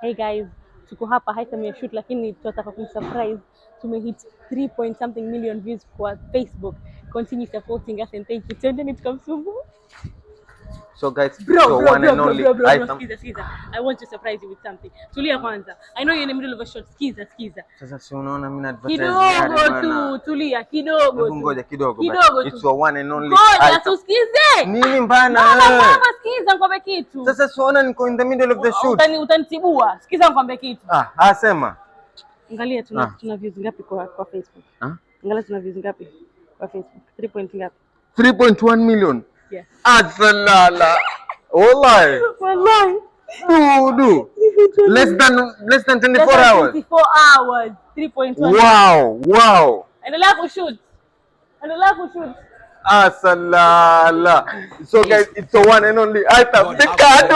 Hey guys, tuko hapa haitamia shoot lakini tunataka kumsurprise. Tumehit 3 point something million views kwa Facebook. Continue supporting us and thank you. Twendeni tukamsumbue. So guys, one and only item. Skiza. I want to surprise you with something. Tulia kwanza. I know you're in the middle of a shot. Skiza. Sasa si unaona mimi na advertise kidogo tu, tulia kidogo tu. Ngoja kidogo. It's your one and only item. Ngoja tusikize. Nini mbana? Mama skiza ngombe kitu. Sasa si unaona niko in the middle of the shoot. Utanitibua. Sikiza ngombe kitu. Sema. Angalia tuna views ngapi kwa Facebook? Angalia tuna views ngapi kwa Facebook? 3 point ngapi? 3.1 million. Yes. Asalala. Wallahi. Do. Less than 24 hours. 24 hours. 3.1. Wow. Endelea kushoot. Asalala. So guys, it's the one and only item. The card.